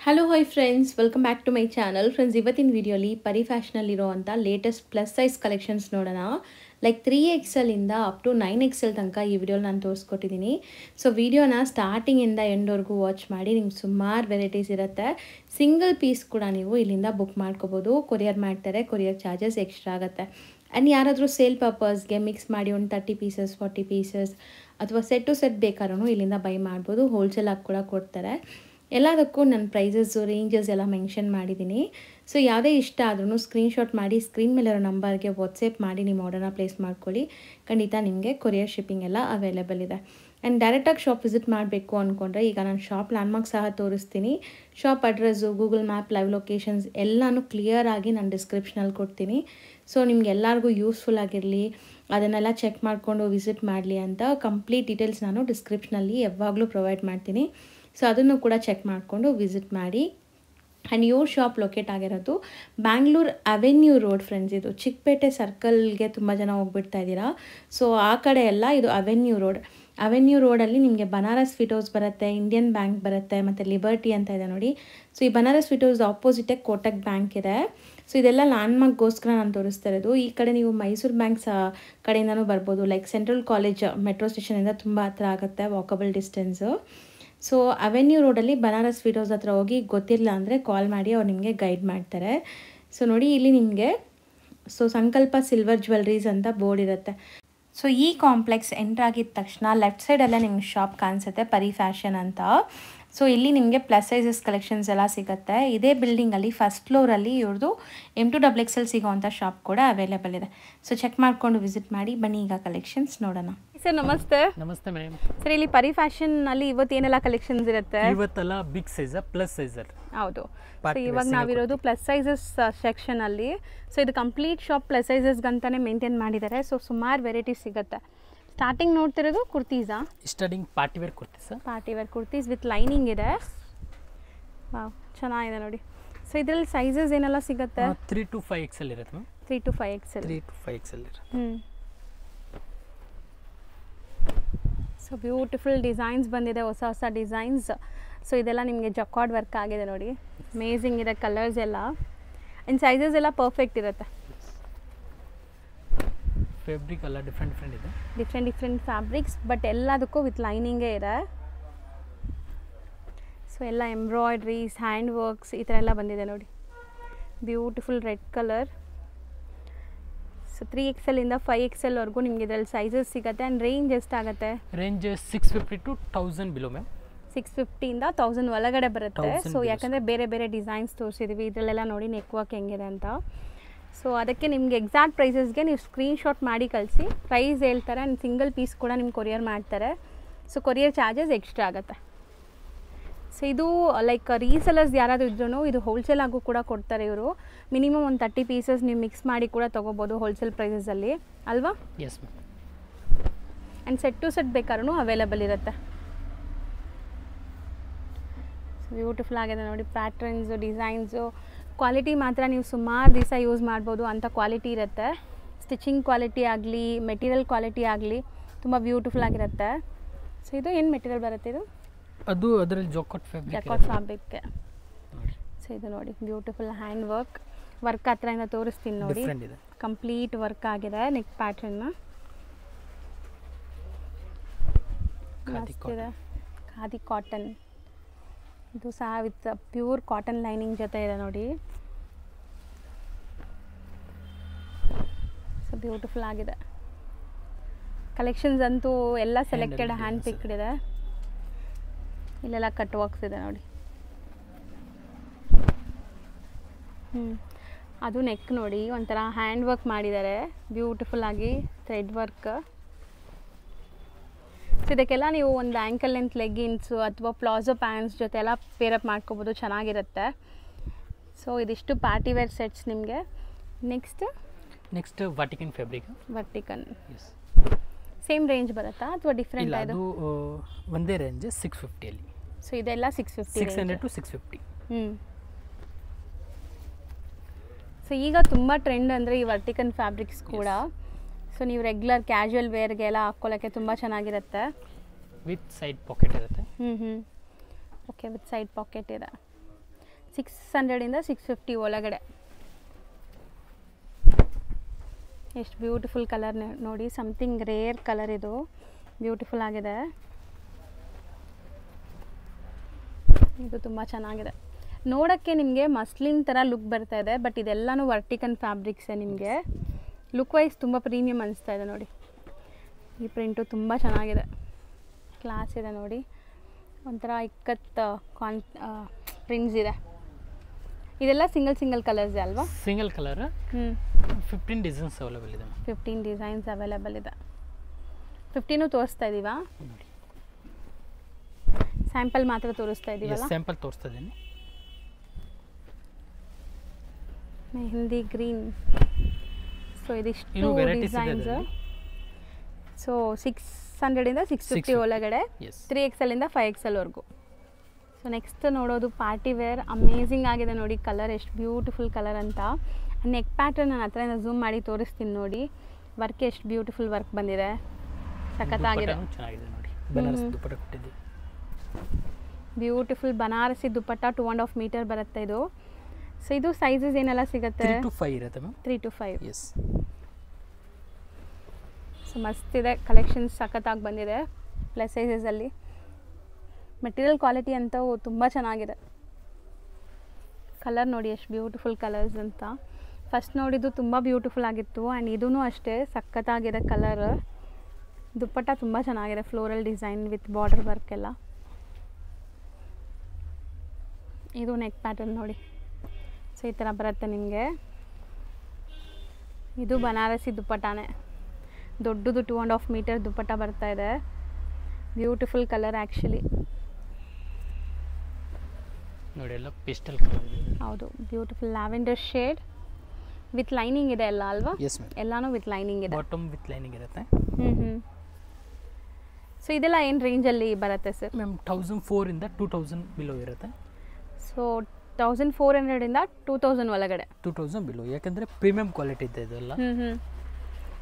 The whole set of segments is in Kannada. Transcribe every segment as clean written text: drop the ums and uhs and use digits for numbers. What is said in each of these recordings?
Hello hi friends, welcome back to my channel. Friends, ಇವತ್ತಿನ ವಿಡಿಯೋಲಿ ಪರಿ ಫ್ಯಾಷನಲ್ಲಿರುವಂಥ ಲೇಟೆಸ್ಟ್ ಪ್ಲಸ್ ಸೈಜ್ ಕಲೆಕ್ಷನ್ಸ್ ನೋಡೋಣ. ಲೈಕ್ 3XL ಇಂದ ಅಪ್ ಟು 9XL ತನಕ ಈ ವಿಡಿಯೋಲಿ ನಾನು ತೋರಿಸ್ಕೊಟ್ಟಿದ್ದೀನಿ. ಸೊ ವಿಡಿಯೋನ ಸ್ಟಾರ್ಟಿಂಗಿಂದ ಎಂಡ್ವರೆಗೂ ವಾಚ್ ಮಾಡಿ. ನಿಮ್ಗೆ ಸುಮಾರು ವೆರೈಟೀಸ್ ಇರುತ್ತೆ. ಸಿಂಗಲ್ ಪೀಸ್ ಕೂಡ ನೀವು ಇಲ್ಲಿಂದ ಬುಕ್ ಮಾಡ್ಕೋಬೋದು. ಕೊರಿಯರ್ ಮಾಡ್ತಾರೆ, ಕೊರಿಯರ್ ಚಾರ್ಜಸ್ ಎಕ್ಸ್ಟ್ರಾ ಆಗುತ್ತೆ. ಆ್ಯಂಡ್ ಯಾರಾದರೂ ಸೇಲ್ ಪರ್ಪಸ್ಗೆ ಮಿಕ್ಸ್ ಮಾಡಿ ಒಂದು 30 ಪೀಸಸ್ 40 ಪೀಸಸ್ ಅಥವಾ ಸೆಟ್ ಟು ಸೆಟ್ ಬೇಕಾದ್ರೂ ಇಲ್ಲಿಂದ ಬೈ ಮಾಡ್ಬೋದು. ಹೋಲ್ಸೇಲ್ ಆಗಿ ಕೂಡ ಕೊಡ್ತಾರೆ. ಎಲ್ಲದಕ್ಕೂ ನನ್ನ ಪ್ರೈಸಸ್ಸು ರೇಂಜಸ್ ಎಲ್ಲ ಮೆನ್ಷನ್ ಮಾಡಿದ್ದೀನಿ. ಸೊ ಯಾವುದೇ ಇಷ್ಟ ಆದ್ರೂ ಸ್ಕ್ರೀನ್ಶಾಟ್ ಮಾಡಿ ಸ್ಕ್ರೀನ್ ಮೇಲಿರೋ ನಂಬರ್ಗೆ ವಾಟ್ಸಪ್ ಮಾಡಿ ನಿಮ್ಮ ಆರ್ಡರ್ನ ಪ್ಲೇಸ್ ಮಾಡ್ಕೊಳ್ಳಿ. ಖಂಡಿತ ನಿಮಗೆ ಕೊರಿಯರ್ ಶಿಪ್ಪಿಂಗ್ ಎಲ್ಲ ಅವೈಲೇಬಲ್ ಇದೆ. ಆ್ಯಂಡ್ ಡೈರೆಕ್ಟಾಗಿ ಶಾಪ್ ವಿಸಿಟ್ ಮಾಡಬೇಕು ಅಂದ್ಕೊಂಡ್ರೆ ಈಗ ನಾನು ಶಾಪ್ ಲ್ಯಾಂಡ್ಮಾರ್ಕ್ ಸಹ ತೋರಿಸ್ತೀನಿ. Shop address, Google map, live locations ಎಲ್ಲನೂ ಕ್ಲಿಯರಾಗಿ ನಾನು ಡಿಸ್ಕ್ರಿಪ್ಷನಲ್ಲಿ ಕೊಡ್ತೀನಿ. ಸೊ ನಿಮ್ಗೆ ಎಲ್ಲರಿಗೂ ಯೂಸ್ಫುಲ್ ಆಗಿರಲಿ, ಅದನ್ನೆಲ್ಲ ಚೆಕ್ ಮಾಡಿಕೊಂಡು ವಿಸಿಟ್ ಮಾಡಲಿ ಅಂತ ಕಂಪ್ಲೀಟ್ ಡೀಟೇಲ್ಸ್ ನಾನು ಡಿಸ್ಕ್ರಿಪ್ಷನಲ್ಲಿ ಯಾವಾಗಲೂ ಪ್ರೊವೈಡ್ ಮಾಡ್ತೀನಿ. ಸೊ ಅದನ್ನು ಕೂಡ ಚೆಕ್ ಮಾಡಿಕೊಂಡು ವಿಸಿಟ್ ಮಾಡಿ. ಆ್ಯಂಡ್ ಇವ್ರ ಶಾಪ್ ಲೊಕೇಟ್ ಆಗಿರೋದು ಬ್ಯಾಂಗ್ಳೂರ್ ಅವೆನ್ಯೂ ರೋಡ್. ಫ್ರೆಂಡ್ಸ್, ಇದು ಚಿಕ್ಕಪೇಟೆ ಸರ್ಕಲ್ಗೆ ತುಂಬ ಜನ ಹೋಗ್ಬಿಡ್ತಾ ಇದ್ದೀರಾ. ಸೊ ಆ ಕಡೆ ಎಲ್ಲ ಇದು ಅವೆನ್ಯೂ ರೋಡ್. ಅವೆನ್ಯೂ ರೋಡಲ್ಲಿ ನಿಮಗೆ ಬನಾರಸ್ ಸ್ವೀಟ್ ಹೌಸ್ ಬರುತ್ತೆ, ಇಂಡಿಯನ್ ಬ್ಯಾಂಕ್ ಬರುತ್ತೆ, ಮತ್ತು ಲಿಬರ್ಟಿ ಅಂತ ಇದೆ ನೋಡಿ. ಸೊ ಈ ಬನಾರಸ್ ಸ್ವೀಟ್ ಹೌಸ್ ಆಪೋಸಿಟೇ ಕೋಟಕ್ ಬ್ಯಾಂಕ್ ಇದೆ. ಸೊ ಇದೆಲ್ಲ ಲ್ಯಾಂಡ್ಮಾರ್ಕ್ಗೋಸ್ಕರ ನಾನು ತೋರಿಸ್ತಾ ಇರೋದು. ಈ ಕಡೆ ನೀವು ಮೈಸೂರು ಬ್ಯಾಂಕ್ ಕಡೆಯಿಂದನೂ ಬರ್ಬೋದು. ಲೈಕ್ ಸೆಂಟ್ರಲ್ ಕಾಲೇಜ್ ಮೆಟ್ರೋ ಸ್ಟೇಷನಿಂದ ತುಂಬ ಹತ್ರ ಆಗುತ್ತೆ, ವಾಕಬಲ್ ಡಿಸ್ಟೆನ್ಸು. ಸೊ ಅವೆನ್ಯೂ ರೋಡಲ್ಲಿ ಬನಾರಸ್ ಸ್ವೀಟ್ ಹೌಸ್ ಹತ್ರ ಹೋಗಿ ಗೊತ್ತಿಲ್ಲ ಅಂದರೆ ಕಾಲ್ ಮಾಡಿ, ಅವ್ರು ನಿಮಗೆ ಗೈಡ್ ಮಾಡ್ತಾರೆ. ಸೊ ನೋಡಿ, ಇಲ್ಲಿ ನಿಮಗೆ ಸಂಕಲ್ಪ ಸಿಲ್ವರ್ ಜ್ಯುವೆಲ್ರೀಸ್ ಅಂತ ಬೋರ್ಡ್ ಇರುತ್ತೆ. ಸೊ ಈ ಕಾಂಪ್ಲೆಕ್ಸ್ ಎಂಟ್ರ್ ಆಗಿದ ತಕ್ಷಣ ಲೆಫ್ಟ್ ಸೈಡಲ್ಲೇ ನಿಮ್ಗೆ ಶಾಪ್ ಕಾಣಿಸುತ್ತೆ, ಪರಿ ಫ್ಯಾಷನ್ ಅಂತ. ಸೊ ಇಲ್ಲಿ ನಿಮಗೆ ಪ್ಲಸ್ ಸೈಜಸ್ ಕಲೆಕ್ಷನ್ಸ್ ಎಲ್ಲ ಸಿಗುತ್ತೆ. ಇದೇ ಬಿಲ್ಡಿಂಗಲ್ಲಿ ಫಸ್ಟ್ ಫ್ಲೋರಲ್ಲಿ ಇವ್ರದ್ದು M2XXL ಸಿಗೋವಂಥ ಶಾಪ್ ಕೂಡ ಅವೈಲೇಬಲ್ ಇದೆ. ಸೊ ಚೆಕ್ ಮಾಡಿಕೊಂಡು ವಿಸಿಟ್ ಮಾಡಿ. ಬನ್ನಿ ಈಗ ಕಲೆಕ್ಷನ್ಸ್ ನೋಡೋಣ. ಸರ್ ನಮಸ್ತೆ. ನಮಸ್ತೆ ಮೇಡಮ್. ಸರ್, ಇಲ್ಲಿ ಪರಿ ಫ್ಯಾಷನ್ ಅಲ್ಲಿ ಇವತ್ತು ಏನೆಲ್ಲ ಕಲೆಕ್ಷನ್ಸ್ ಇರುತ್ತೆ? ಇವತ್ತೆಲ್ಲ ಬಿಗ್ ಸೈಜ್ ಪ್ಲಸ್ ಸೈಜರ್. ಹೌದು. ಸೊ ಇವಾಗ ನಾವಿರೋದು ಪ್ಲಸ್ ಸೈಜಸ್ ಸೆಕ್ಷನ್ ಅಲ್ಲಿ. ಸೊ ಇದು ಕಂಪ್ಲೀಟ್ ಶಾಪ್ ಪ್ಲಸ್ ಸೈಜಸ್ಗಂತಾನೆ ಮೇಂಟೈನ್ ಮಾಡಿದ್ದಾರೆ. ಸೊ ಸುಮಾರು ವೆರೈಟೀಸ್ ಸಿಗುತ್ತೆ. ಸ್ಟಾರ್ಟಿಂಗ್ ನೋಡ್ತಿರೋದು ಕುರ್ತೀಸಾ? Starting party wear kurtis. Party wear kurtis with lining ಇದೆ. ವಾವ್, ಚೆನ್ನಾಗಿದೆ ನೋಡಿ. ಸೊ ಇದರಲ್ಲಿ ಸೈಜಸ್ ಏನೆಲ್ಲ ಸಿಗುತ್ತೆ? 3 to 5XL ಇರುತ್ತೆ ma'am. 3 to 5XL. 3 to 5XL ಇರುತ್ತೆ. ಸೊ ಬ್ಯೂಟಿಫುಲ್ ಡಿಸೈನ್ಸ್ ಬಂದಿದೆ, ಹೊಸ ಹೊಸ ಡಿಸೈನ್ಸ್. ಸೊ ಇದೆಲ್ಲ ನಿಮಗೆ ಜಕಾರ್ಡ್ ವರ್ಕ್ ಆಗಿದೆ ನೋಡಿ. ಅಮೇಝಿಂಗ್ ಇದೆ ಕಲರ್ಸ್ ಎಲ್ಲ. ಆ್ಯಂಡ್ ಸೈಜಸ್ ಎಲ್ಲ ಪರ್ಫೆಕ್ಟ್ ಇರುತ್ತೆ. ಫ್ಯಾಬ್ರಿಕ್ ಎಲ್ಲ ಡಿಫ್ರೆಂಟ್ ಇದೆ. ಡಿಫ್ರೆಂಟ್ ಫ್ಯಾಬ್ರಿಕ್ಸ್, ಬಟ್ ಎಲ್ಲದಕ್ಕೂ ವಿತ್ ಲೈನಿಂಗೇ ಇದೆ. ಸೊ ಎಲ್ಲ ಎಂಬ್ರಾಯ್ಡ್ರೀಸ್, ಹ್ಯಾಂಡ್ ವರ್ಕ್ಸ್ ಈ ಥರ ಎಲ್ಲ ಬಂದಿದೆ ನೋಡಿ. Beautiful red colour. So 3XL ಇಂದ 5XL ವರೆಗೂ ನಿಮಗೆ ಇದರಲ್ಲಿ ಸೈಜಸ್ ಸಿಗುತ್ತೆ. ಆ್ಯಂಡ್ ರೇಂಜ್ ಎಷ್ಟಾಗುತ್ತೆ? Range 650 to 1000 below ma'am. 650 ಇಂದ 1000 ಒಳಗಡೆ ಬರುತ್ತೆ. ಸೊ ಯಾಕಂದರೆ ಬೇರೆ ಬೇರೆ ಡಿಸೈನ್ಸ್ ತೋರಿಸಿದ್ದೀವಿ. ಇದರಲ್ಲೆಲ್ಲ ನೋಡಿ ನೆಕ್ ವರ್ಕ್ ಹೆಂಗಿದೆ ಅಂತ. ಸೊ ಅದಕ್ಕೆ ನಿಮ್ಗೆ ಎಕ್ಸಾಕ್ಟ್ ಪ್ರೈಸಸ್ಗೆ ನೀವು ಸ್ಕ್ರೀನ್ಶಾಟ್ ಮಾಡಿ ಕಳಿಸಿ. ಪ್ರೈಸ್ ಹೇಳ್ತಾರೆ. ಆ್ಯಂಡ್ ಸಿಂಗಲ್ ಪೀಸ್ ಕೂಡ ನಿಮ್ಗೆ ಕೊರಿಯರ್ ಮಾಡ್ತಾರೆ. ಸೊ ಕೊರಿಯರ್ ಚಾರ್ಜಸ್ ಎಕ್ಸ್ಟ್ರಾ ಆಗುತ್ತೆ. ಸೊ ಇದು ಲೈಕ್ ರೀಸೆಲರ್ಸ್ ಯಾರಾದರೂ ಇದ್ರೂ ಇದು ಹೋಲ್ಸೇಲ್ ಆಗು ಕೂಡ ಕೊಡ್ತಾರೆ ಇವರು. ಮಿನಿಮಮ್ ಒಂದು 30 ಪೀಸಸ್ ನೀವು ಮಿಕ್ಸ್ ಮಾಡಿ ಕೂಡ ತೊಗೋಬೋದು ಹೋಲ್ಸೇಲ್ ಪ್ರೈಸಸಲ್ಲಿ, ಅಲ್ವಾ? Yes ma'am. And set to set ಬೇಕಾದ್ರೂ ಅವೈಲೇಬಲ್ ಇರುತ್ತೆ. ಬ್ಯೂಟಿಫುಲ್ ಆಗಿದೆ ನೋಡಿ. ಪ್ಯಾಟ್ರನ್ಸು, ಡಿಸೈನ್ಸು, ಕ್ವಾಲಿಟಿ ಮಾತ್ರ ನೀವು ಸುಮಾರು ದಿವಸ ಯೂಸ್ ಮಾಡ್ಬೋದು ಅಂತ ಕ್ವಾಲಿಟಿ ಇರುತ್ತೆ. ಸ್ಟಿಚಿಂಗ್ ಕ್ವಾಲಿಟಿ ಆಗಲಿ, ಮೆಟೀರಿಯಲ್ ಕ್ವಾಲಿಟಿ ಆಗಲಿ ತುಂಬ ಬ್ಯೂಟಿಫುಲ್ ಆಗಿರುತ್ತೆ. ಸೊ ಇದು ಏನು ಮೆಟೀರಿಯಲ್ ಬರುತ್ತೆ? ಇದು ಅದು ಅದರಲ್ಲಿ ಜಕಾರ್ಡ್ ಫ್ಯಾಬ್ರಿಕ್ಗೆ. ಸೊ ಇದು ನೋಡಿ ಬ್ಯೂಟಿಫುಲ್ ಹ್ಯಾಂಡ್ ವರ್ಕ್ ಹತ್ರದಿಂದ ತೋರಿಸ್ತೀನಿ ನೋಡಿ. ಕಂಪ್ಲೀಟ್ ವರ್ಕ್ ಆಗಿದೆ. ನೆಕ್ ಪ್ಯಾಟ್ರನ್ನ ಮಸ್ತಿದೆ. ಖಾದಿ ಕಾಟನ್. ಇದು ಸಹ ವಿತ್ ಪ್ಯೂರ್ ಕಾಟನ್ ಲೈನಿಂಗ್ ಜೊತೆ ಇದೆ ನೋಡಿ. ಸೊ ಬ್ಯೂಟಿಫುಲ್ ಆಗಿದೆ. ಕಲೆಕ್ಷನ್ಸ್ ಅಂತೂ ಎಲ್ಲ ಸೆಲೆಕ್ಟೆಡ್ ಹ್ಯಾಂಡ್ ಪಿಕ್ಡ್ ಇದೆ. ಇಲ್ಲೆಲ್ಲ ಕಟ್ ವರ್ಕ್ಸ್ ಇದೆ ನೋಡಿ. ಅದು ನೆಕ್ ನೋಡಿ, ಒಂಥರ ಹ್ಯಾಂಡ್ ವರ್ಕ್ ಮಾಡಿದ್ದಾರೆ ಬ್ಯೂಟಿಫುಲ್ ಆಗಿ, ಥ್ರೆಡ್ ವರ್ಕ್. ಸೊ ಇದಕ್ಕೆಲ್ಲ ನೀವು ಒಂದು ಆ್ಯಂಕಲ್ ಲೆಂತ್ ಲೆಗ್ಗಿನ್ಸು ಅಥವಾ ಪ್ಲಾಜೋ ಪ್ಯಾಂಟ್ಸ್ ಜೊತೆ ಎಲ್ಲ ಪೇರಪ್ ಮಾಡ್ಕೋಬೋದು, ಚೆನ್ನಾಗಿರುತ್ತೆ. ಸೊ ಇದಿಷ್ಟು ಪಾರ್ಟಿ ವೇರ್ ಸೆಟ್ಸ್ ನಿಮಗೆ. ನೆಕ್ಸ್ಟ್ ವಾಟಿಕನ್ ಫ್ಯಾಬ್ರಿಕ್. ವರ್ಟಿಕನ್ ಸೇಮ್ ರೇಂಜ್ ಬರುತ್ತಾ ಅಥವಾ ಡಿಫ್ರೆಂಟ್? ಅದು ಒಂದೇ ರೇಂಜ್ 650 ಅಲ್ಲಿ. ಸೊ ಇದೆಲ್ಲ 650, 600 to 650. ಸೊ ಈಗ ತುಂಬ ಟ್ರೆಂಡ್ ಅಂದರೆ ಈ ವರ್ಟಿಕನ್ ಫ್ಯಾಬ್ರಿಕ್ಸ್ ಕೂಡ. ಸೊ ನೀವು ರೆಗ್ಯುಲರ್ ಕ್ಯಾಶುವಲ್ ವೇರ್ಗೆ ಎಲ್ಲ ಹಾಕ್ಕೊಳ್ಳೋಕ್ಕೆ ತುಂಬ ಚೆನ್ನಾಗಿರುತ್ತೆ. ವಿತ್ ಸೈಡ್ ಪಾಕೆಟ್ ಇರುತ್ತೆ. ಓಕೆ, ವಿತ್ ಸೈಡ್ ಪಾಕೆಟ್ ಇದೆ. 600ಇಂದ 650 ಒಳಗಡೆ. ಎಷ್ಟು ಬ್ಯೂಟಿಫುಲ್ ಕಲರ್ ನೋಡಿ, ಸಮಥಿಂಗ್ ರೇರ್ ಕಲರ್, ಇದು ಬ್ಯೂಟಿಫುಲ್ ಆಗಿದೆ. ಇದು ತುಂಬ ಚೆನ್ನಾಗಿದೆ ನೋಡೋಕ್ಕೆ, ನಿಮಗೆ ಮಸ್ಲಿನ್ ಥರ ಲುಕ್ ಬರ್ತಾ ಇದೆ. ಬಟ್ ಇದೆಲ್ಲನೂ ವರ್ಟಿಕನ್ ಫ್ಯಾಬ್ರಿಕ್ಸೇ. ನಿಮಗೆ ಲುಕ್ ವೈಸ್ ತುಂಬ ಪ್ರೀಮಿಯಮ್ ಅನಿಸ್ತಾ ಇದೆ ನೋಡಿ. ಈ ಪ್ರಿಂಟು ತುಂಬ ಚೆನ್ನಾಗಿದೆ, ಕ್ಲಾಸ್ ಇದೆ ನೋಡಿ. ಒಂಥರ ಇಕ್ಕತ್ತು ಪ್ರಿಂಟ್ಸ್ ಇದೆ. ಇದೆಲ್ಲ ಸಿಂಗಲ್ ಕಲರ್ಸ್ ಅಲ್ವಾ? Single colour. 15 ಡಿಸೈನ್ಸ್ ಅವೈಲೇಬಲ್ ಇದೆ. 15 ಡಿಸೈನ್ಸ್ ಅವೈಲೇಬಲ್ ಇದೆ. 15 ತೋರಿಸ್ತಾ ಇದ್ದೀವಾ? ಸ್ಯಾಂಪಲ್ ಮಾತ್ರ ತೋರಿಸ್ತಾ ಇದ್ದೀವಲ್ಲ? ಸ್ಯಾಂಪಲ್ ತೋರಿಸ್ತಾ ಇದ್ದೀನಿ. ಮೆಹಂದಿ ಗ್ರೀನ್. ಸೊ ಇದಿಷ್ಟು ಡಿಸೈನ್ಸ್. ಸೊ 600ಇಂದ 650 ಒಳಗಡೆ, 3XL ಇಂದ 5XL ವರೆಗೂ. ಸೊ ನೆಕ್ಸ್ಟ್ ನೋಡೋದು ಪಾರ್ಟಿ ವೇರ್. ಅಮೇಝಿಂಗ್ ಆಗಿದೆ ನೋಡಿ, ಕಲರ್ ಎಷ್ಟು ಬ್ಯೂಟಿಫುಲ್ ಕಲರ್ ಅಂತ. ನೆಕ್ ಪ್ಯಾಟರ್ನ್ ನಾನು ಹತ್ರದಿಂದ ಝೂಮ್ ಮಾಡಿ ತೋರಿಸ್ತೀನಿ ನೋಡಿ. ವರ್ಕ್ ಎಷ್ಟು ಬ್ಯೂಟಿಫುಲ್ ವರ್ಕ್ ಬಂದಿದೆ, ಸಖತ್ತಾಗಿದೆ. ಬ್ಯೂಟಿಫುಲ್ ಬನಾರಸಿ ದುಪ್ಪಟ್ಟ, 2.5 ಮೀಟರ್ ಬರುತ್ತೆ ಇದು. ಸೊ ಇದು ಸೈಜಸ್ ಏನೆಲ್ಲ ಸಿಗುತ್ತೆ? 3 to 5 ಇರುತ್ತೆ ಮ್ಯಾಮ್. 3 to 5. ಎಸ್. ಸೊ ಮಸ್ತಿದೆ ಕಲೆಕ್ಷನ್ಸ್, ಸಖತ್ತಾಗಿ ಬಂದಿದೆ ಪ್ಲಸ್ ಸೈಜಸಲ್ಲಿ. ಮೆಟೀರಿಯಲ್ ಕ್ವಾಲಿಟಿ ಅಂತೂ ತುಂಬ ಚೆನ್ನಾಗಿದೆ. ಕಲರ್ ನೋಡಿ ಎಷ್ಟು ಬ್ಯೂಟಿಫುಲ್ ಕಲರ್ಸ್ ಅಂತ. ಫಸ್ಟ್ ನೋಡಿದ್ದು ತುಂಬ ಬ್ಯೂಟಿಫುಲ್ ಆಗಿತ್ತು, ಆ್ಯಂಡ್ ಇದೂ ಅಷ್ಟೇ ಸಖತ್ತಾಗಿದೆ ಕಲರ್. ದುಪ್ಪಟ್ಟ ತುಂಬ ಚೆನ್ನಾಗಿದೆ, floral design with border work ಎಲ್ಲ. ಇದು ನೆಕ್ ಪ್ಯಾಟರ್ನ್ ನೋಡಿ. ಸೊ ಈ ಥರ ಬರುತ್ತೆ ನಿಮಗೆ. ಇದು ಬನಾರಸಿ ದುಪ್ಪಟ್ಟಾನೆ, ದೊಡ್ಡದು 2.5 ಮೀಟರ್ ದುಪ್ಪಟ್ಟ ಬರ್ತಾ ಇದೆ. ಬ್ಯೂಟಿಫುಲ್ ಕಲರ್ ಆ್ಯಕ್ಚುಲಿ ನೋಡಿ, ಎಲ್ಲ ಪೇಸ್ಟಲ್ ಕಲರ್ ಇದೆ. ಹೌದು, beautiful lavender shade with lining ಇದೆ ಎಲ್ಲ ಅಲ್ವಾ? ಎಸ್ ಮ್ಯಾಮ್, ಎಲ್ಲಾನು ವಿತ್ ಲೈನಿಂಗ್ ಇದೆ. ಬಾಟಮ್ ವಿತ್ ಲೈನಿಂಗ್ ಇರುತ್ತೆ. ಸೊ ಇದೆಲ್ಲ ಏನು ರೇಂಜಲ್ಲಿ ಬರುತ್ತೆ ಸರ್? ಮ್ಯಾಮ್ 1004 ಇಂದ 2000 ಬಿಲೋ ಇರುತ್ತೆ. ಸೊ 1400 ಇಂದ 2000 ಒಳಗಡೆ. 2000 ಬಿಲೋ, ಯಾಕಂದರೆ ಪ್ರೀಮಿಯಂ ಕ್ವಾಲಿಟಿ ಇದೆ ಇದೆಲ್ಲ.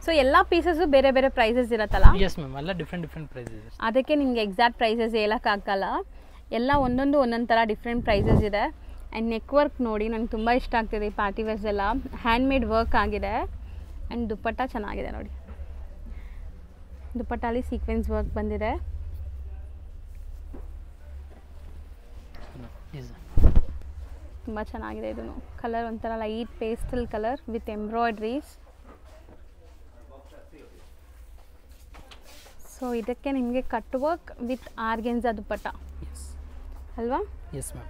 ಸೊ ಎಲ್ಲ ಪೀಸಸ್ಸು ಬೇರೆ ಬೇರೆ ಪ್ರೈಸಸ್ ಇರುತ್ತಲ್ಲ? ಎಸ್ ಮ್ಯಾಮ್, ಎಲ್ಲ ಡಿಫ್ರೆಂಟ್ ಪ್ರೈಸಸ್. ಅದಕ್ಕೆ ನಿಮಗೆ ಎಕ್ಸಾಕ್ಟ್ ಪ್ರೈಸಸ್ ಹೇಳೋಕ್ಕಾಗಲ್ಲ. ಎಲ್ಲ ಒಂದೊಂದು ಥರ ಡಿಫ್ರೆಂಟ್ ಪ್ರೈಸಸ್ ಇದೆ. ಆ್ಯಂಡ್ ನೆಕ್ ವರ್ಕ್ ನೋಡಿ, ನನಗೆ ತುಂಬ ಇಷ್ಟ ಆಗ್ತಿದೆ. ಈ ಪಾರ್ಟಿ ವೇರ್ಸ್ ಎಲ್ಲ ಹ್ಯಾಂಡ್ಮೇಡ್ ವರ್ಕ್ ಆಗಿದೆ. ಆ್ಯಂಡ್ ದುಪ್ಪಟ್ಟ ಚೆನ್ನಾಗಿದೆ ನೋಡಿ. ದುಪ್ಪಟ್ಟಲ್ಲಿ ಸೀಕ್ವೆನ್ಸ್ ವರ್ಕ್ ಬಂದಿದೆ. ತುಂಬ ಚೆನ್ನಾಗಿದೆ. ಇದನ್ನು ಕಲರ್ ಒಂಥರ light pastel colour with embroideries. So ಇದಕ್ಕೆ ನಿಮಗೆ ಕಟ್ ವರ್ಕ್ ವಿತ್ ಆರ್ಗೆನ್ಜಾ ದುಪ್ಪಟ್ಟ ಅಲ್ವಾ? Yes ma'am.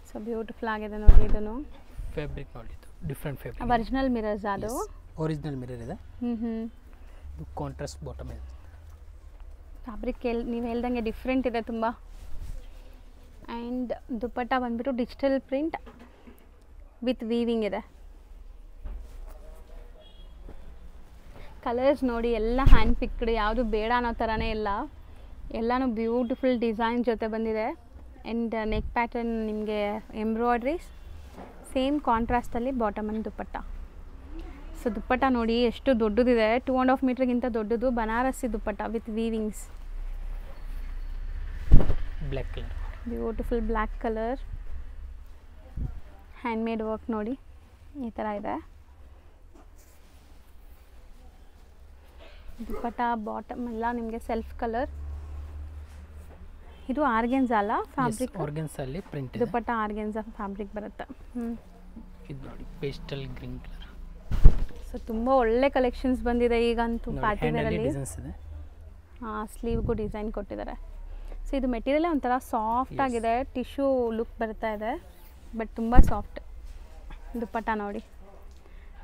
ಸೊ ಬ್ಯೂಟಿಫುಲ್ ಆಗಿದೆ ನೋಡಿ. ಇದನ್ನು ಫ್ಯಾಬ್ರಿಕ್ ನೋಡಿ, ಡಿಫ್ರೆಂಟ್ ಫ್ಯಾಬ್ರಿಕ್. ಒರಿಜಿನಲ್ ಮಿರರ್ಸ್ ಅದು? ಒರಿಜಿನಲ್ ಮಿರರ್ ಇದೆ. ಕಾಂಟ್ರಾಸ್ಟ್ ಬಾಟಮ್ ಇದೆ. ಫ್ಯಾಬ್ರಿಕ್ ನೀವು ಹೇಳ್ದಂಗೆ ಡಿಫ್ರೆಂಟ್ ಇದೆ ತುಂಬ. ಆ್ಯಂಡ್ ದುಪ್ಪಟ್ಟ ಬಂದ್ಬಿಟ್ಟು ಡಿಜಿಟಲ್ ಪ್ರಿಂಟ್ ವಿತ್ ವೀವಿಂಗ್ ಇದೆ. ಕಲರ್ಸ್ ನೋಡಿ, ಎಲ್ಲ ಹ್ಯಾಂಡ್ ಪಿಕ್ಡ್, ಯಾವುದು ಬೇಡ ಅನ್ನೋ ಥರನೇ ಇಲ್ಲ. ಎಲ್ಲನೂ ಬ್ಯೂಟಿಫುಲ್ ಡಿಸೈನ್ ಜೊತೆ ಬಂದಿದೆ. ಆ್ಯಂಡ್ ನೆಕ್ ಪ್ಯಾಟರ್ನ್ ನಿಮಗೆ ಎಂಬ್ರಾಯ್ಡ್ರೀಸ್, ಸೇಮ್ ಕಾಂಟ್ರಾಸ್ಟಲ್ಲಿ bottom and dupatta. So dupatta ನೋಡಿ ಎಷ್ಟು ದೊಡ್ಡದಿದೆ, 2.5 ಮೀಟರ್ಗಿಂತ ದೊಡ್ಡದು. Banarasi dupatta with weavings. Black colour, beautiful black colour. Handmade work ನೋಡಿ, ಈ ಥರ ಇದೆ. ದುಪ್ಪಟ್ಟ ಬಾಟಮ್ ಎಲ್ಲ ನಿಮಗೆ ಸೆಲ್ಫ್ ಕಲರ್. ಇದು ಆರ್ಗೆನ್ಜಾ ಅಲ್ಲ ಫ್ಯಾಬ್ರಿಕ್? ಆರ್ಗೆನ್ಜಾ ಅಲ್ಲಿ ಪ್ರಿಂಟ್ ಇದೆ. ದುಪ್ಪಟ್ಟ ಆರ್ಗೆನ್ಜಾ ಫ್ಯಾಬ್ರಿಕ್ ಬರುತ್ತೆ. ಇದು ನೋಡಿ, ಪೇಸ್ಟಲ್ ಗ್ರೀನ್ ಕಲರ್. ಸೊ ತುಂಬ ಒಳ್ಳೆ ಕಲೆಕ್ಷನ್ಸ್ ಬಂದಿದೆ ಈಗಂತೂ ಪಾರ್ಟಿ ವೇರಲ್ಲಿ. ಡಿಸೈನ್ಸ್ ಇದೆ. ಹಾಂ, ಸ್ಲೀವ್ಗೂ ಡಿಸೈನ್ ಕೊಟ್ಟಿದ್ದಾರೆ. ಸೊ ಇದು ಮೆಟೀರಿಯಲ್ ಒಂಥರ ಸಾಫ್ಟ್ ಆಗಿದೆ, ಟಿಶ್ಯೂ ಲುಕ್ ಬರ್ತಾ ಇದೆ, ಬಟ್ ತುಂಬ ಸಾಫ್ಟ್. ದುಪ್ಪಟ್ಟ ನೋಡಿ,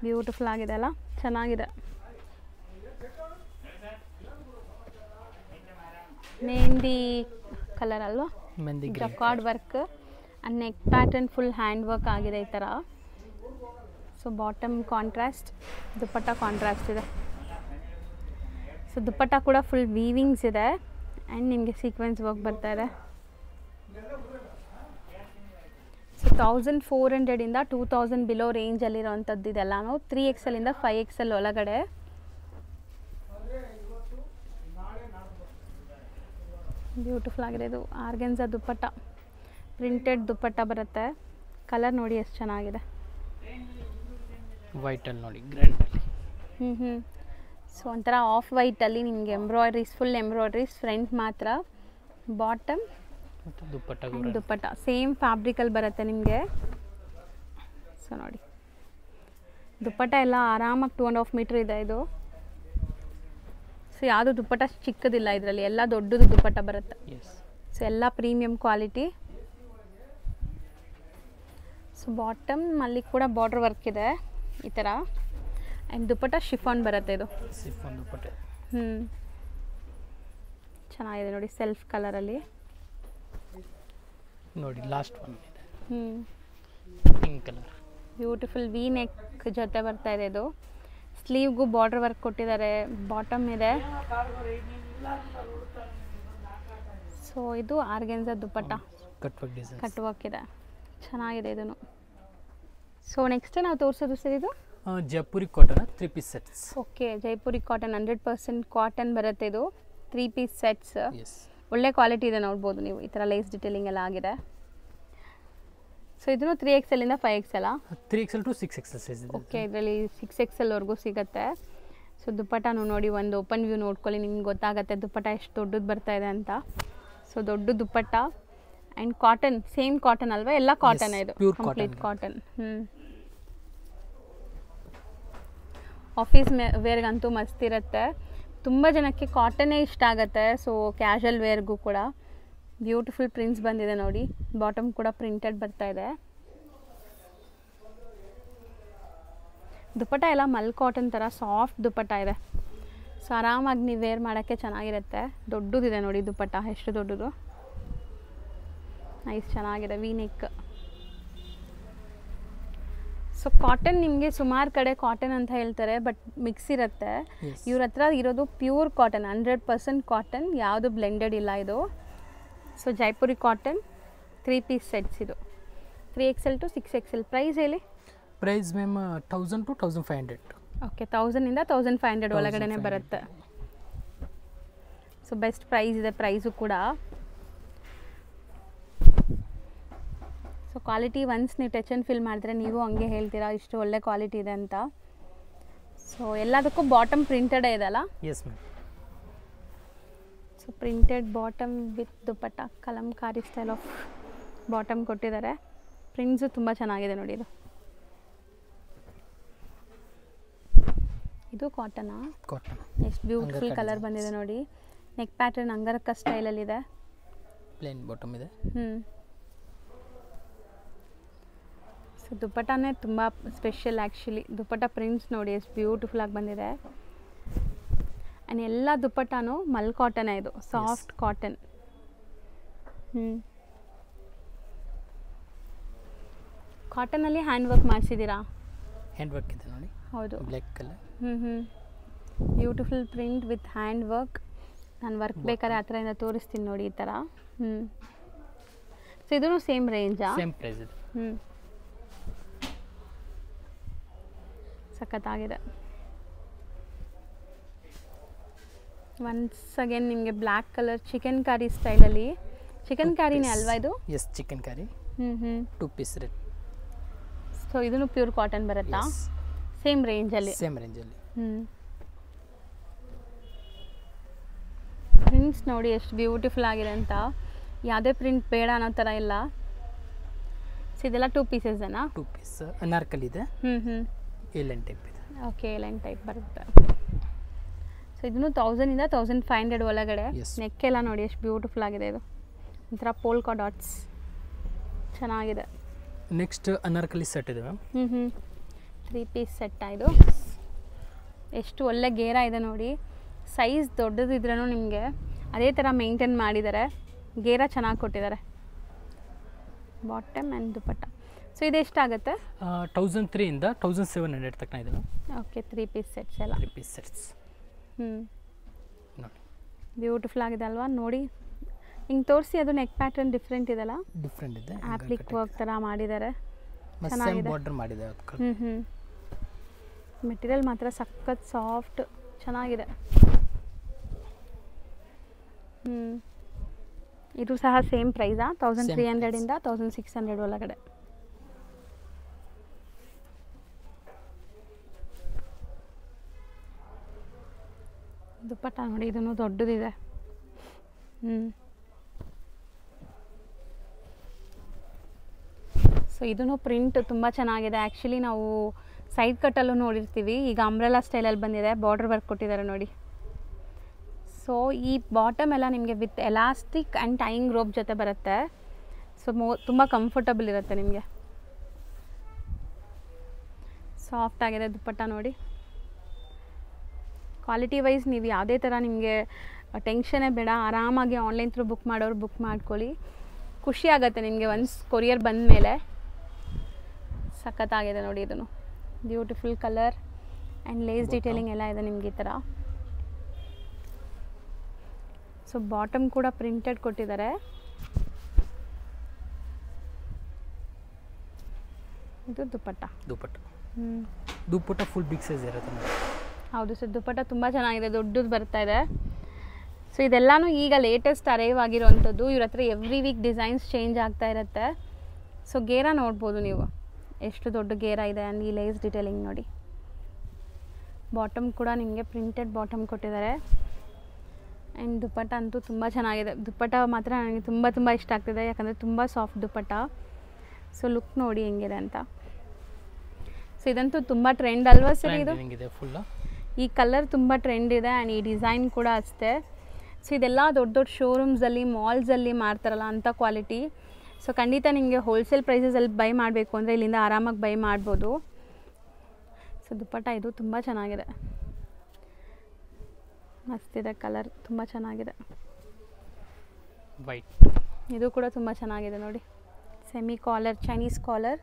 ಬ್ಯೂಟಿಫುಲ್ ಆಗಿದೆ ಅಲ್ಲ, ಚೆನ್ನಾಗಿದೆ. ಮೆಹಂದಿ ಕಲರ್ ಅಲ್ವಾ? Mehndi jacquard work and neck pattern full hand work ಆಗಿದೆ ಈ ಥರ. ಸೊ ಬಾಟಮ್ ಕಾಂಟ್ರಾಸ್ಟ್, ದುಪ್ಪಟ್ಟ ಕಾಂಟ್ರಾಸ್ಟ್ ಇದೆ. ಸೊ ದುಪ್ಪಟ್ಟ ಕೂಡ ಫುಲ್ ವೀವಿಂಗ್ಸ್ ಇದೆ ಆ್ಯಂಡ್ ನಿಮಗೆ ಸೀಕ್ವೆನ್ಸ್ ವರ್ಕ್ ಬರ್ತಾ ಇದೆ. ಸೊ 1400 ಇಂದ 2000 ಬಿಲೋ ರೇಂಜಲ್ಲಿರೋವಂಥದ್ದು ಇದೆಲ್ಲನೂ. 3XL ಇಂದ 5XL ಒಳಗಡೆ. ಬ್ಯೂಟಿಫುಲ್ ಆಗಿದೆ. ಇದು ಆರ್ಗೆನ್ಸಾ ದುಪ್ಪಟ್ಟ, ಪ್ರಿಂಟೆಡ್ ದುಪ್ಪಟ್ಟ ಬರುತ್ತೆ. ಕಲರ್ ನೋಡಿ ಎಷ್ಟು ಚೆನ್ನಾಗಿದೆ. ವೈಟಲ್ಲಿ ನೋಡಿ ಗ್ರ್ಯಾಂಡಲ್ಲಿ. ಸೊ ಒಂಥರ ಆಫ್ ವೈಟಲ್ಲಿ ನಿಮಗೆ ಎಂಬ್ರಾಯ್ಡ್ರೀಸ್, ಫುಲ್ ಎಂಬ್ರಾಯ್ಡ್ರೀಸ್, ಫ್ರಂಟ್ ಮಾತ್ರ, ಬಾಟಮ್ ಮತ್ತು ದುಪ್ಪಟ್ಟ ದುಪ್ಪಟ್ಟ ಸೇಮ್ ಫ್ಯಾಬ್ರಿಕಲ್ಲಿ ಬರುತ್ತೆ ನಿಮಗೆ. ಸೊ ನೋಡಿ ದುಪ್ಪಟ್ಟ ಎಲ್ಲ ಆರಾಮಾಗಿ 2.5 ಮೀಟ್ರ್ ಇದೆ ಇದು. ಸೊ ಯಾವುದು ದುಪ್ಪಟ್ಟ ಚಿಕ್ಕದಿಲ್ಲ ಇದರಲ್ಲಿ, ಎಲ್ಲ ದೊಡ್ಡದು ದುಪ್ಪಟ್ಟ ಬರುತ್ತೆ. ಸೊ ಎಲ್ಲ ಪ್ರೀಮಿಯಂ ಕ್ವಾಲಿಟಿ. ಸೊ ಬಾಟಮ್ ಅಲ್ಲಿ ಕೂಡ ಬಾರ್ಡರ್ ವರ್ಕ್ ಇದೆ ಈ ಥರ. ಆ್ಯಂಡ್ ದುಪ್ಪಟ್ಟ ಶಿಫಾನ್ ಬರುತ್ತೆ ಇದು. ಶಿಫಾನ್ ದುಪ್ಪಟ್ಟ. ಚೆನ್ನಾಗಿದೆ ನೋಡಿ, ಸೆಲ್ಫ್ ಕಲರಲ್ಲಿ ನೋಡಿ. ಲಾಸ್ಟ್ ಒನ್ ಇದೆ pink colour, beautiful V neck ಜೊತೆ ಬರ್ತಾ ಇದೆ ಇದು. ಸ್ಲೀವ್ಗೂ ಬಾರ್ಡರ್ ವರ್ಕ್ ಕೊಟ್ಟಿದ್ದಾರೆ, ಬಾಟಮ್ ಇದೆ. ಸೊ ಇದು ಆರ್ಗೆನ್ಸಾ ದುಪ್ಪಟ್ಟ, ಕಟ್ ವರ್ಕ್ ಇದೆ, ಚೆನ್ನಾಗಿದೆ ಇದನ್ನು. ಸೊ ನೆಕ್ಸ್ಟ್ ನಾವು ತೋರಿಸೋದು ಸರ್ ಇದು Jaipuri cotton 3 piece sets. Okay, Jaipuri cotton 100% cotton ಬರುತ್ತೆ ಇದು. 3 ಪೀಸ್ ಸೆಟ್ಸ್, ಒಳ್ಳೆ ಕ್ವಾಲಿಟಿ ಇದೆ ನೋಡ್ಬೋದು ನೀವು. ಈ ಥರ ಲೇಸ್ ಡಿಟೇಲಿಂಗ್ ಎಲ್ಲ ಆಗಿದೆ. ಸೊ ಇದನ್ನು 3XL ಇಂದ 5XL 3XL to 6XL size ಇದೆ. ಓಕೆ, ಇದರಲ್ಲಿ 6XL ವರೆಗೂ ಸಿಗುತ್ತೆ. ಸೊ ದುಪ್ಪಟ್ಟನು ನೋಡಿ, ಒಂದು ಓಪನ್ ವ್ಯೂ ನೋಡ್ಕೊಳ್ಳಿ, ನಿಮ್ಗೆ ಗೊತ್ತಾಗುತ್ತೆ ದುಪ್ಪಟ್ಟ ಎಷ್ಟು ದೊಡ್ಡದು ಬರ್ತಾ ಇದೆ ಅಂತ. ಸೊ ದೊಡ್ಡ ದುಪ್ಪಟ್ಟ ಆ್ಯಂಡ್ ಕಾಟನ್, ಸೇಮ್ ಕಾಟನ್ ಅಲ್ವಾ? ಎಲ್ಲ ಕಾಟನ್ ಇದು, ಕಂಪ್ಲೀಟ್ ಕಾಟನ್. ಆಫೀಸ್ ವೇರ್ಗಂತೂ ಮಸ್ತ್ ಇರುತ್ತೆ. ತುಂಬ ಜನಕ್ಕೆ ಕಾಟನ್ನೇ ಇಷ್ಟ ಆಗುತ್ತೆ. ಸೊ ಕ್ಯಾಶುವಲ್ ವೇರ್ಗೂ ಕೂಡ ಬ್ಯೂಟಿಫುಲ್ ಪ್ರಿಂಟ್ಸ್ ಬಂದಿದೆ ನೋಡಿ. ಬಾಟಮ್ ಕೂಡ ಪ್ರಿಂಟೆಡ್ ಬರ್ತಾ ಇದೆ. ದುಪ್ಪಟ್ಟ ಎಲ್ಲ ಮಲ್ ಕಾಟನ್ ಥರ ಸಾಫ್ಟ್ ದುಪ್ಪಟ್ಟ ಇದೆ. ಸೊ ಆರಾಮಾಗಿ ನೀವು ವೇರ್ ಮಾಡೋಕ್ಕೆ ಚೆನ್ನಾಗಿರುತ್ತೆ. ದೊಡ್ಡದಿದೆ ನೋಡಿ ದುಪ್ಪಟ್ಟ, ಎಷ್ಟು ದೊಡ್ಡದು. ನೈಸ್, ಚೆನ್ನಾಗಿದೆ, ವಿ ನೆಕ್. ಸೊ ಕಾಟನ್ ನಿಮಗೆ ಸುಮಾರು ಕಡೆ ಕಾಟನ್ ಅಂತ ಹೇಳ್ತಾರೆ, ಬಟ್ ಮಿಕ್ಸ್ ಇರುತ್ತೆ. ಇವ್ರ ಹತ್ರ ಇರೋದು ಪ್ಯೂರ್ ಕಾಟನ್, 100% ಕಾಟನ್, ಯಾವುದು ಬ್ಲೆಂಡೆಡ್ ಇಲ್ಲ ಇದು. So Jaipuri cotton 3 piece sets ಇದು. 3XL to 6XL. ಪ್ರೈಸ್ ಹೇಳಿ. Price ma'am 1000 to 1500. ಓಕೆ, 1000 ಇಂದ 1500 ಒಳಗಡೆನೆ ಬರುತ್ತೆ. ಸೊ ಬೆಸ್ಟ್ ಪ್ರೈಸ್ ಇದೆ, ಪ್ರೈಸು ಕೂಡ. ಸೊ ಕ್ವಾಲಿಟಿ ಒನ್ಸ್ ನೀವು ಟಚ್ ಆ್ಯಂಡ್ ಫೀಲ್ ಮಾಡಿದ್ರೆ ನೀವು ಹಂಗೆ ಹೇಳ್ತೀರಾ ಇಷ್ಟು ಒಳ್ಳೆ ಕ್ವಾಲಿಟಿ ಇದೆ ಅಂತ. ಸೊ ಎಲ್ಲದಕ್ಕೂ ಬಾಟಮ್ ಪ್ರಿಂಟೆಡೇ ಇದೆಲ್ಲ? Yes ma'am. So printed bottom with dupatta, Kalamkari style of bottom ಕೊಟ್ಟಿದ್ದಾರೆ. ಪ್ರಿಂಟ್ಸು ತುಂಬ ಚೆನ್ನಾಗಿದೆ ನೋಡಿ. ಇದು ಕಾಟನಾ? ಕಾಟನ್. ಎಷ್ಟು ಬ್ಯೂಟಿಫುಲ್ ಕಲರ್ ಬಂದಿದೆ ನೋಡಿ. ನೆಕ್ ಪ್ಯಾಟರ್ನ್ ಅಂಗರಕ ಸ್ಟೈಲಲ್ಲಿದೆ. ಪ್ಲೇನ್ ಬಾಟಮ್ ಇದೆ. ಸೊ ದುಪ್ಪಟ್ಟನೇ ತುಂಬ ಸ್ಪೆಷಲ್ ಆ್ಯಕ್ಚುಲಿ. ದುಪ್ಪಟ್ಟ ಪ್ರಿಂಟ್ಸ್ ನೋಡಿ ಎಷ್ಟು ಬ್ಯೂಟಿಫುಲ್ ಆಗಿ ಬಂದಿದೆ. ಆ್ಯಂಡ್ ಎಲ್ಲ ದುಪ್ಪಟ್ಟನೂ ಮಲ್ ಕಾಟನೇ ಇದು, ಸಾಫ್ಟ್ ಕಾಟನ್. ಕಾಟನಲ್ಲಿ ಹ್ಯಾಂಡ್ ವರ್ಕ್ ಮಾಡಿಸಿದ್ದೀರಾ? ಹ್ಯಾಂಡ್ ವರ್ಕ್ ಇದೆ ನೋಡಿ. ಹೌದು, black colour. Beautiful print with hand work. ನಾನು ವರ್ಕ್ ಬೇಕಾದ್ರೆ ಆ ಥರದಿಂದ ತೋರಿಸ್ತೀನಿ ನೋಡಿ, ಈ ಥರ. ಸೊ ಇದೂ ಸೇಮ್ ರೇಂಜಾ? ಸೇಮ್ ಪ್ರೈಸ್ ಇದೆ. ಸಖತ್ತಾಗಿದೆ. ಒನ್ಸ್ ಅಗೇನ್ ನಿಮಗೆ ಬ್ಲ್ಯಾಕ್ ಕಲರ್ ಚಿಕನ್ ಕಾರಿ ಸ್ಟೈಲಲ್ಲಿ. ಚಿಕನ್ ಕಾರಿನೇ ಅಲ್ವಾ ಇದು? ಎಸ್, ಚಿಕನ್ ಕಾರಿ. 2 ಪೀಸ್ ರೆಡ್. ಸೊ ಇದೂ ಪ್ಯೂರ್ ಕಾಟನ್ ಬರುತ್ತಾ? ಸೇಮ್ ರೇಂಜಲ್ಲಿ? ಸೇಮ್ ರೇಂಜಲ್ಲಿ. ಪ್ರಿಂಟ್ಸ್ ನೋಡಿ ಎಷ್ಟು ಬ್ಯೂಟಿಫುಲ್ ಆಗಿದೆ ಅಂತ. ಯಾವುದೇ ಪ್ರಿಂಟ್ ಬೇಡ ಅನ್ನೋ ಥರ ಇಲ್ಲ. ಸೊ ಇದೆಲ್ಲ 2 ಪೀಸಸ್ನಾ? 2 ಪೀಸ್ ಅನಾರ್ಕಲಿ ಇದೆ. ಏಲೈನ್ ಟೈಪ್ ಇದೆ. ಓಕೆ, ಏಲೈನ್ ಟೈಪ್ ಬರುತ್ತೆ. ಸೊ ಇದನ್ನು 1000 ಇಂದ 1500 ಒಳಗಡೆ. ನೆಕ್ಕೆಲ್ಲ ನೋಡಿ ಎಷ್ಟು ಬ್ಯೂಟಿಫುಲ್ ಆಗಿದೆ. ಇದು ಒಂಥರ ಪೋಲ್ಕಾ ಡಾಟ್ಸ್, ಚೆನ್ನಾಗಿದೆ. ನೆಕ್ಸ್ಟ್ ಅನಾರ್ಕಲಿ ಸೆಟ್ ಇದೆ ಮ್ಯಾಮ್. 3 ಪೀಸ್ ಸೆಟ್ ಇದು. ಎಷ್ಟು ಒಳ್ಳೆ ಗೇರ ಇದೆ ನೋಡಿ. ಸೈಜ್ ದೊಡ್ಡದಿದ್ರೂ ನಿಮಗೆ ಅದೇ ಥರ ಮೇಂಟೈನ್ ಮಾಡಿದ್ದಾರೆ. ಗೇರ ಚೆನ್ನಾಗಿ ಕೊಟ್ಟಿದ್ದಾರೆ. Bottom and dupatta. ಸೊ ಇದೆಷ್ಟಾಗುತ್ತೆ? 1003 ಇಂದ 1700 ತನಕ ಇದೆ. ಓಕೆ, 3 ಪೀಸ್ ಸೆಟ್ಸ್ ಎಲ್ಲ. 3 ಪೀಸ್ ಸೆಟ್ಸ್. ನೋಡಿ ಬ್ಯೂಟಿಫುಲ್ ಆಗಿದೆ ಅಲ್ವಾ? ನೋಡಿ ಹಿಂಗೆ ತೋರಿಸಿ. ಅದು ನೆಕ್ ಪ್ಯಾಟರ್ನ್ ಡಿಫ್ರೆಂಟ್ ಇದೆಲ್ಲ? ಡಿಫ್ರೆಂಟ್ ಇದೆ. ಆಪ್ಲಿಕ್ ವರ್ಕ್ ಥರ ಮಾಡಿದ್ದಾರೆ, ಚೆನ್ನಾಗಿದೆ. ಬಾರ್ಡರ್ ಮಾಡಿದೆ. ಮೆಟೀರಿಯಲ್ ಮಾತ್ರ ಸಖತ್ ಸಾಫ್ಟ್, ಚೆನ್ನಾಗಿದೆ. ಇದು ಸಹ ಸೇಮ್ ಪ್ರೈಸಾ 1300 ಇಂದ 1600 ಒಳಗಡೆ. ದುಪ್ಪಟ್ಟ ನೋಡಿ ಇದನ್ನು ದೊಡ್ಡದಿದೆ. ಸೊ ಇದನ್ನು ಪ್ರಿಂಟ್ ತುಂಬ ಚೆನ್ನಾಗಿದೆ. ಆ್ಯಕ್ಚುಲಿ ನಾವು ಸೈಡ್ ಕಟ್ಟಲ್ಲೂ ನೋಡಿರ್ತೀವಿ, ಈಗ ಅಂಬ್ರೆಲಾ ಸ್ಟೈಲಲ್ಲಿ ಬಂದಿದೆ, ಬಾರ್ಡರ್ ವರ್ಕ್ ಕೊಟ್ಟಿದ್ದಾರೆ ನೋಡಿ. ಸೊ ಈ ಬಾಟಮ್ ಎಲ್ಲ ನಿಮಗೆ with elastic and tying rope ಜೊತೆ ಬರುತ್ತೆ. ಸೊ ತುಂಬ ಕಂಫರ್ಟಬಲ್ ಇರುತ್ತೆ ನಿಮಗೆ. ಸಾಫ್ಟ್ ಆಗಿದೆ ದುಪ್ಪಟ್ಟ ನೋಡಿ. ಕ್ವಾಲಿಟಿ ವೈಸ್ ನೀವು ಯಾವುದೇ ಥರ ನಿಮಗೆ ಟೆನ್ಷನೇ ಬೇಡ, ಆರಾಮಾಗಿ ಆನ್ಲೈನ್ ಥ್ರೂ ಬುಕ್ ಮಾಡೋರು ಬುಕ್ ಮಾಡ್ಕೊಳ್ಳಿ. ಖುಷಿ ಆಗುತ್ತೆ ನಿಮಗೆ ಒನ್ಸ್ ಕೊರಿಯರ್ ಬಂದ ಮೇಲೆ. ಸಖತ್ತಾಗಿದೆ ನೋಡಿ ಇದನ್ನು. Beautiful colour and lace detailing ಎಲ್ಲ ಇದೆ ನಿಮಗೆ ಈ ಥರ. ಸೊ ಬಾಟಮ್ ಕೂಡ ಪ್ರಿಂಟೆಡ್ ಕೊಟ್ಟಿದ್ದಾರೆ. ಇದು ದುಪ್ಪಟ್ಟ. ದುಪ್ಪಟ್ಟ ಫುಲ್ ಬಿಗ್ ಸೈಜ್ ಇರುತ್ತೆ. ಹೌದು ಸರ್, ದುಪ್ಪಟ್ಟ ತುಂಬ ಚೆನ್ನಾಗಿದೆ, ದೊಡ್ಡದು ಬರ್ತಾ ಇದೆ. ಸೊ ಇದೆಲ್ಲನೂ ಈಗ ಲೇಟೆಸ್ಟ್ ಅರೈವ್ ಆಗಿರೋವಂಥದ್ದು. ಇವ್ರ ಹತ್ರ ಎವ್ರಿ ವೀಕ್ ಡಿಸೈನ್ಸ್ ಚೇಂಜ್ ಆಗ್ತಾ ಇರುತ್ತೆ. ಸೊ ಗೇರ ನೋಡ್ಬೋದು ನೀವು, ಎಷ್ಟು ದೊಡ್ಡ ಗೇರ ಇದೆ. ಆ್ಯಂಡ್ ಈ ಲೇಸ್ ಡೀಟೇಲಿಂಗ್ ನೋಡಿ. ಬಾಟಮ್ ಕೂಡ ನಿಮಗೆ ಪ್ರಿಂಟೆಡ್ ಬಾಟಮ್ ಕೊಟ್ಟಿದ್ದಾರೆ. ಆ್ಯಂಡ್ ದುಪ್ಪಟ್ಟ ಅಂತೂ ತುಂಬ ಚೆನ್ನಾಗಿದೆ. ದುಪ್ಪಟ್ಟ ಮಾತ್ರ ನನಗೆ ತುಂಬ ಇಷ್ಟ ಆಗ್ತಿದೆ, ಯಾಕಂದರೆ ತುಂಬ ಸಾಫ್ಟ್ ದುಪ್ಪಟ್ಟ. ಸೊ ಲುಕ್ ನೋಡಿ ಹೆಂಗಿದೆ ಅಂತ. ಸೊ ಇದಂತೂ ತುಂಬ ಟ್ರೆಂಡ್ ಅಲ್ವಾ ಸರ್ ಇದು? ಈ ಕಲರ್ ತುಂಬ ಟ್ರೆಂಡ್ ಇದೆ ಆ್ಯಂಡ್ ಈ ಡಿಸೈನ್ ಕೂಡ ಅಷ್ಟೇ. ಸೊ ಇದೆಲ್ಲ ದೊಡ್ಡ ದೊಡ್ಡ ಶೋರೂಮ್ಸಲ್ಲಿ ಮಾಲ್ಸಲ್ಲಿ ಮಾರ್ತಾರಲ್ಲ ಅಂಥ ಕ್ವಾಲಿಟಿ. ಸೊ ಖಂಡಿತ ನಿಮಗೆ ಹೋಲ್ಸೇಲ್ ಪ್ರೈಸಸಲ್ಲಿ ಬೈ ಮಾಡಬೇಕು ಅಂದರೆ ಇಲ್ಲಿಂದ ಆರಾಮಾಗಿ ಬೈ ಮಾಡ್ಬೋದು. ಸೊ ದುಪ್ಪಟ್ಟ ಇದು ತುಂಬ ಚೆನ್ನಾಗಿದೆ, ಮಸ್ತಿದೆ ಕಲರ್, ತುಂಬ ಚೆನ್ನಾಗಿದೆ. ವೈಟ್ ಇದು ಕೂಡ ತುಂಬ ಚೆನ್ನಾಗಿದೆ ನೋಡಿ. Semi collar, Chinese collar,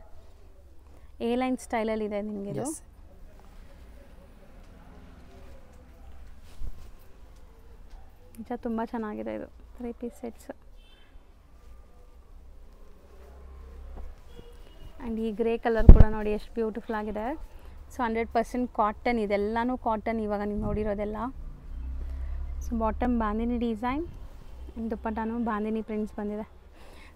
A line ಸ್ಟೈಲಲ್ಲಿ ಇದೆ ನಿಮಗೆ ಇದು. ನಿಜ ತುಂಬ ಚೆನ್ನಾಗಿದೆ ಇದು. 3 ಪೀಸ್ ಸೆಟ್ಸ್. ಆ್ಯಂಡ್ ಈ ಗ್ರೇ ಕಲರ್ ಕೂಡ ನೋಡಿ ಎಷ್ಟು ಬ್ಯೂಟಿಫುಲ್ ಆಗಿದೆ. ಸೊ 100% ಕಾಟನ್, ಇದೆಲ್ಲನೂ ಕಾಟನ್ ಇವಾಗ ನೀವು ನೋಡಿರೋದೆಲ್ಲ. ಸೊ ಬಾಟಮ್ ಬಾಂದಿನಿ ಡಿಸೈನ್, ದುಪ್ಪಟ್ಟನೂ ಬಾಂದಿನಿ ಪ್ರಿಂಟ್ಸ್ ಬಂದಿದೆ.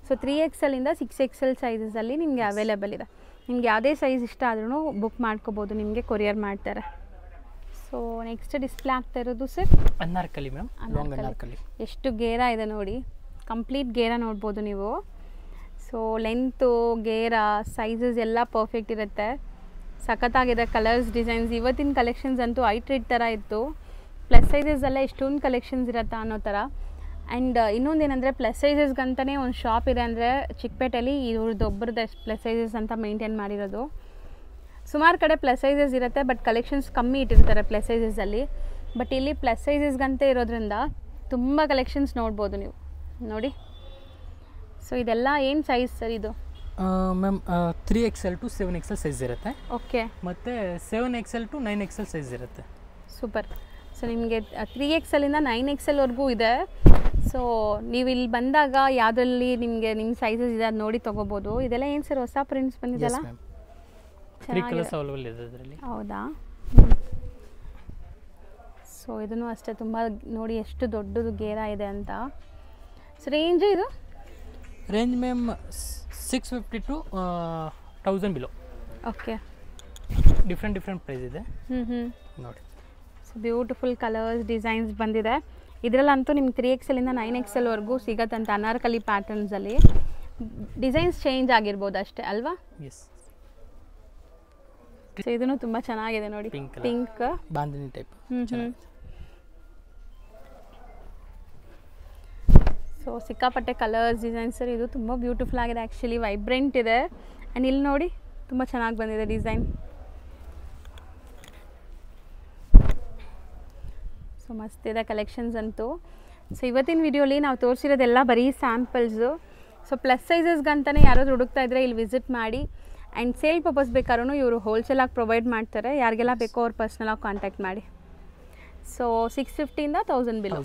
ಸೊ 3XL ಇಂದ 6XL ಸೈಜಸಲ್ಲಿ ನಿಮಗೆ ಅವೈಲೇಬಲ್ ಇದೆ. ನಿಮ್ಗೆ ಯಾವುದೇ ಸೈಜ್ ಇಷ್ಟ ಆದ್ರೂ ಬುಕ್ ಮಾಡ್ಕೋಬೋದು, ನಿಮಗೆ ಕೊರಿಯರ್ ಮಾಡ್ತಾರೆ. ಸೊ ನೆಕ್ಸ್ಟ್ ಡಿಸ್ಪ್ಲೇ ಆಗ್ತಾ ಇರೋದು ಸರ್ ಅನಾರ್ಕಲಿ ಮ್ಯಾಮ್. ಅನಾರ್ಕಲಿ ಎಷ್ಟು ಗೇರ ಇದೆ ನೋಡಿ, ಕಂಪ್ಲೀಟ್ ಗೇರ ನೋಡ್ಬೋದು ನೀವು. ಸೊ ಲೆಂತು, ಗೇರ, ಸೈಜಸ್ ಎಲ್ಲ ಪರ್ಫೆಕ್ಟ್ ಇರುತ್ತೆ. ಸಖತ್ತಾಗಿದೆ ಕಲರ್ಸ್, ಡಿಸೈನ್ಸ್. ಇವತ್ತಿನ ಕಲೆಕ್ಷನ್ಸ್ ಅಂತೂ ಐಟ್ರಿಡ್ ಥರ ಇತ್ತು. ಪ್ಲಸ್ ಸೈಜಸಲ್ಲೇ ಎಷ್ಟೊಂದು ಕಲೆಕ್ಷನ್ಸ್ ಇರುತ್ತಾ ಅನ್ನೋ ಥರ. ಆ್ಯಂಡ್ ಇನ್ನೊಂದೇನೆಂದರೆ ಪ್ಲಸ್ ಸೈಜಸ್ಗಂತಲೇ ಒಂದು ಶಾಪ್ ಇದೆ, ಅಂದರೆ ಚಿಕ್ಕಪೇಟೆಯಲ್ಲಿ ಇವ್ರದ್ದೊಬ್ಬರದ್ದು ಪ್ಲಸ್ ಸೈಜಸ್ ಅಂತ ಮೇಂಟೈನ್ ಮಾಡಿರೋದು. ಸುಮಾರು ಕಡೆ ಪ್ಲಸ್ ಸೈಜಸ್ ಇರುತ್ತೆ, ಬಟ್ ಕಲೆಕ್ಷನ್ಸ್ ಕಮ್ಮಿ ಇಟ್ಟಿರ್ತಾರೆ ಪ್ಲಸ್ ಸೈಜಸಲ್ಲಿ. ಬಟ್ ಇಲ್ಲಿ ಪ್ಲಸ್ ಸೈಜಸ್ಗಂತ ಇರೋದ್ರಿಂದ ತುಂಬ ಕಲೆಕ್ಷನ್ಸ್ ನೋಡ್ಬೋದು ನೀವು ನೋಡಿ. ಸೊ ಇದೆಲ್ಲ ಏನು ಸೈಜ್ ಸರ್ ಇದು? Ma'am 3XL to 7XL size ಇರುತ್ತೆ. ಓಕೆ. ಮತ್ತು 7XL to 9XL ಸೈಜ್ ಇರುತ್ತೆ. ಸೂಪರ್. ಸೊ ನಿಮಗೆ 3XL ಇಂದ 9XL ಇದೆ. ಸೊ ನೀವು ಇಲ್ಲಿ ಬಂದಾಗ ಯಾವುದರಲ್ಲಿ ನಿಮಗೆ ನಿಮ್ಮ ಸೈಜಸ್ ಇದೆ ಅದು ನೋಡಿ ತೊಗೋಬೋದು. ಇದೆಲ್ಲ ಏನು ಸರ್ ಹೊಸ ಪ್ರಿಂಟ್ಸ್ ಬಂದಿದೆಯಲ್ಲ? ಹೌದಾ? ಸೊ ಇದನ್ನು ಅಷ್ಟೇ, ತುಂಬ ನೋಡಿ ಎಷ್ಟು ದೊಡ್ಡದು ಗೇರ ಇದೆ ಅಂತ. ಸೊ ರೇಂಜು ಇದು? Range ma'am 650 to 1000 below. Okay. Different price ಇದೆ ನೋಡಿ. ಸೊ ಬ್ಯೂಟಿಫುಲ್ ಕಲರ್ಸ್, ಡಿಸೈನ್ಸ್ ಬಂದಿದೆ. ಇದರಲ್ಲಂತೂ ನಿಮ್ಗೆ 3XL ಇಂದ 9XL ಸಿಗತ್ತಂತ ಅನಾರ್ಕಲಿ ಪ್ಯಾಟರ್ನ್ಸಲ್ಲಿ. ಡಿಸೈನ್ಸ್ ಚೇಂಜ್ ಆಗಿರ್ಬೋದು ಅಷ್ಟೇ ಅಲ್ವಾ? ಎಸ್. ಸೊ ಇದನ್ನು ತುಂಬ ಚೆನ್ನಾಗಿದೆ ನೋಡಿ, ಪಿಂಕ್ ಬಾಂದಿನಿ ಟೈಪ್. ಸೊ ಸಿಕ್ಕಾಪಟ್ಟೆ ಕಲರ್ಸ್, ಡಿಸೈನ್ಸ್ ಸರ್. ಇದು ತುಂಬ ಬ್ಯೂಟಿಫುಲ್ ಆಗಿದೆ, ಆ್ಯಕ್ಚುಲಿ ವೈಬ್ರೆಂಟ್ ಇದೆ. ಆ್ಯಂಡ್ ಇಲ್ಲಿ ನೋಡಿ ತುಂಬ ಚೆನ್ನಾಗಿ ಬಂದಿದೆ ಡಿಸೈನ್. ಸೊ ಮಸ್ತಿದೆ ಕಲೆಕ್ಷನ್ಸ್ ಅಂತೂ. ಸೊ ಇವತ್ತಿನ ವಿಡಿಯೋಲಿ ನಾವು ತೋರಿಸಿರೋದೆಲ್ಲ ಬರೀ ಸ್ಯಾಂಪಲ್ಸು. ಸೊ ಪ್ಲಸ್ ಸೈಜಸ್ಗಂತಲೇ ಯಾರಾದರೂ ಹುಡುಕ್ತಾ ಇದ್ದರೆ ಇಲ್ಲಿ ವಿಸಿಟ್ ಮಾಡಿ. ಆ್ಯಂಡ್ ಸೇಲ್ ಪರ್ಪಸ್ ಬೇಕಾದ್ರೂ ಇವರು ಹೋಲ್ಸೇಲಾಗಿ ಪ್ರೊವೈಡ್ ಮಾಡ್ತಾರೆ. ಯಾರಿಗೆಲ್ಲ ಬೇಕೋ ಅವ್ರು ಪರ್ಸ್ನಲಾಗಿ ಕಾಂಟ್ಯಾಕ್ಟ್ ಮಾಡಿ. ಸೊ 650 ಇಂದ 1000 ಬಿಲೋ.